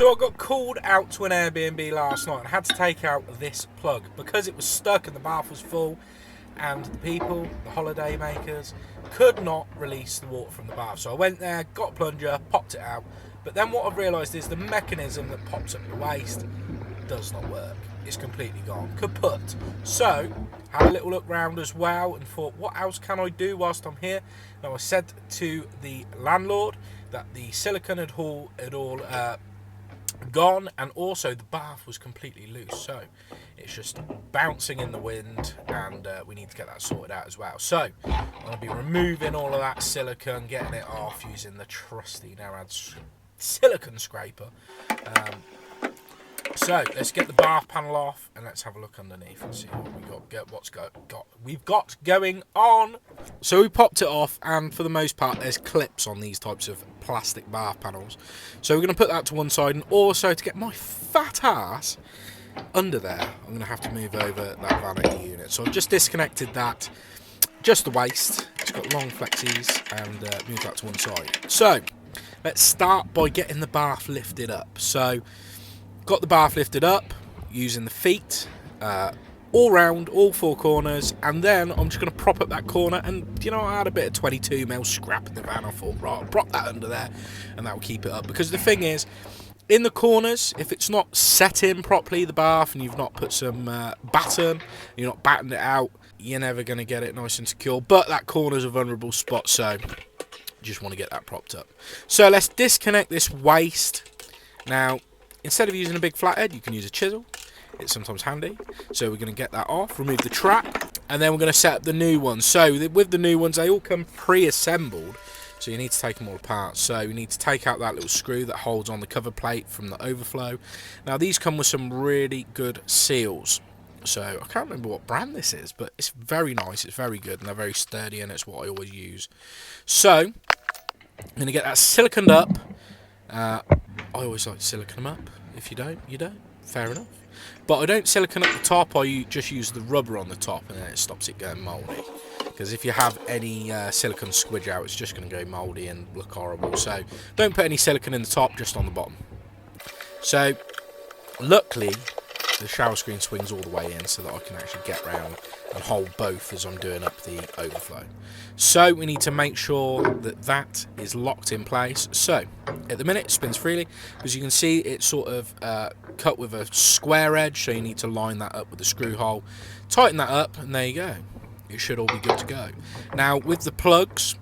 So I got called out to an Airbnb last night and had to take out this plug because it was stuck and the bath was full, and the people, the holiday makers, could not release the water from the bath. So I went there, got a plunger, popped it out, but then what I've realised is the mechanism that pops up the waste does not work. It's completely gone, kaput. So had a little look round as well and thought, what else can I do whilst I'm here? Now I said to the landlord that the silicone had all gone, and also the bath was completely loose, so it's just bouncing in the wind, and we need to get that sorted out as well. So I'm going to be removing all of that silicone, getting it off using the trusty NARAD silicone scraper. So let's get the bath panel off and let's have a look underneath and see what we've got going on. So we popped it off, and for the most part there's clips on these types of plastic bath panels. So we're going to put that to one side, and also to get my fat ass under there I'm going to have to move over that vanity unit. So I've just disconnected that, just the waste. It's got long flexies, and move that to one side. So let's start by getting the bath lifted up. So got the bath lifted up using the feet all round, all four corners, and then I'm just going to prop up that corner. And you know, I had a bit of 22mm scrap in the van. I thought, right, I'll prop that under there and that will keep it up, because the thing is, in the corners, if it's not set in properly, the bath, and you've not put some batten, you're not battened it out, you're never going to get it nice and secure. But that corner's a vulnerable spot, so just want to get that propped up. So let's disconnect this waste. Now, instead of using a big flathead, you can use a chisel. It's sometimes handy. So we're going to get that off, remove the trap, and then we're going to set up the new ones. So with the new ones, they all come pre-assembled, so you need to take them all apart. So you need to take out that little screw that holds on the cover plate from the overflow. Now these come with some really good seals. So I can't remember what brand this is, but it's very nice, it's very good, and they're very sturdy, and it's what I always use. So I'm going to get that siliconed up. I always like to silicone them up. If you don't, you don't. Fair enough. But I don't silicone up the top, I just use the rubber on the top, and then it stops it going mouldy. Because if you have any silicone squidge out, it's just going to go mouldy and look horrible. So don't put any silicone in the top, just on the bottom. So luckily the shower screen swings all the way in so that I can actually get round and hold both as I'm doing up the overflow. So we need to make sure that that is locked in place. So at the minute it spins freely, because you can see it's sort of cut with a square edge, so you need to line that up with the screw hole, tighten that up, and there you go. It should all be good to go. Now with the plugs,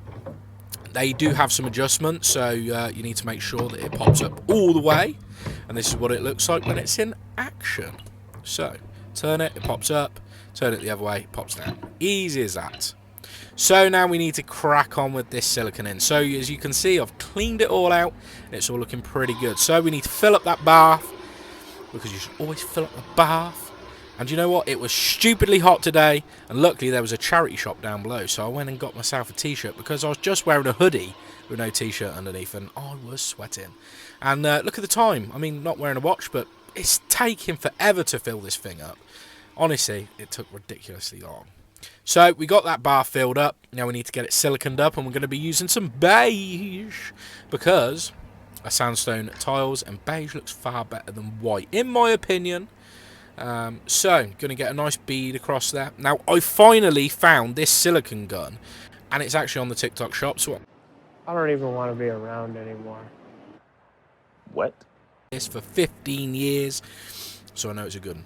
they do have some adjustments, so you need to make sure that it pops up all the way, and this is what it looks like when it's in action. So turn it, it pops up, turn it the other way, it pops down. Easy as that. So now we need to crack on with this silicone in. So as you can see, I've cleaned it all out, and it's all looking pretty good. So we need to fill up that bath, because you should always fill up the bath. And you know what? It was stupidly hot today, and luckily there was a charity shop down below, so I went and got myself a t-shirt, because I was just wearing a hoodie with no t-shirt underneath, and I was sweating. And look at the time. I mean, not wearing a watch, but it's taking forever to fill this thing up. Honestly, it took ridiculously long. So we got that bath filled up. Now we need to get it siliconed up, and we're going to be using some beige, because a sandstone tiles, and beige looks far better than white, in my opinion. So going to get a nice bead across there. Now I finally found this silicone gun, and it's actually on the TikTok shop, so I don't even want to be around anymore. What? It's for 15 years, so I know it's a good one.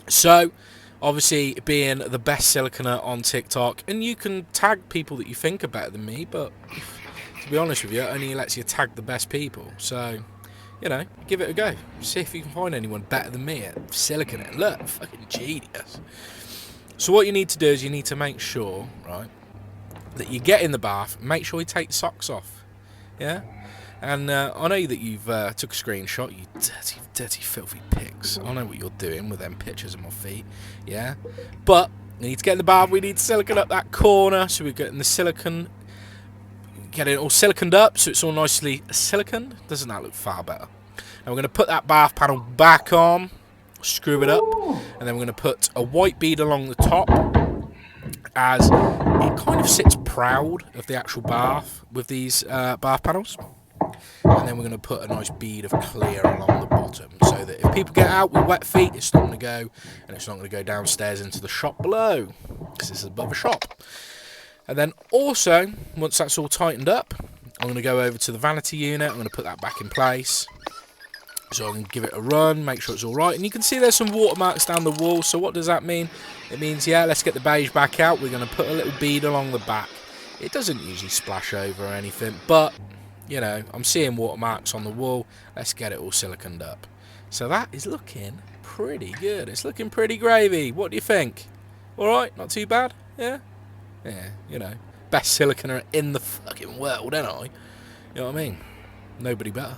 So obviously being the best siliconer on TikTok, and you can tag people that you think are better than me, but to be honest with you, it only lets you tag the best people. So, you know, give it a go. See if you can find anyone better than me at silicone it. Look, fucking genius. So what you need to do is you need to make sure, right, that you get in the bath, make sure you take the socks off. Yeah? And I know that you've took a screenshot, you dirty, filthy pigs. I know what you're doing with them pictures of my feet. Yeah? But you need to get in the bath, we need to silicone up that corner, so we're getting the silicone, get it all siliconed up so it's all nicely siliconed. Doesn't that look far better? Now we're going to put that bath panel back on, screw it up, and then we're going to put a white bead along the top, as it kind of sits proud of the actual bath with these bath panels. and then we're going to put a nice bead of clear along the bottom, so that if people get out with wet feet, it's not going to go, and it's not going to go downstairs into the shop below, because this is above a shop. And then also, once that's all tightened up, I'm going to go over to the vanity unit. I'm going to put that back in place. So I'm going to give it a run, make sure it's all right. And you can see there's some watermarks down the wall. So what does that mean? It means, yeah, let's get the beige back out. We're going to put a little bead along the back. It doesn't usually splash over or anything, but, you know, I'm seeing watermarks on the wall. Let's get it all siliconed up. So that is looking pretty good. It's looking pretty gravy. What do you think? All right, not too bad? Yeah? Yeah, you know, best siliconer in the fucking world, ain't I? You know what I mean? Nobody better.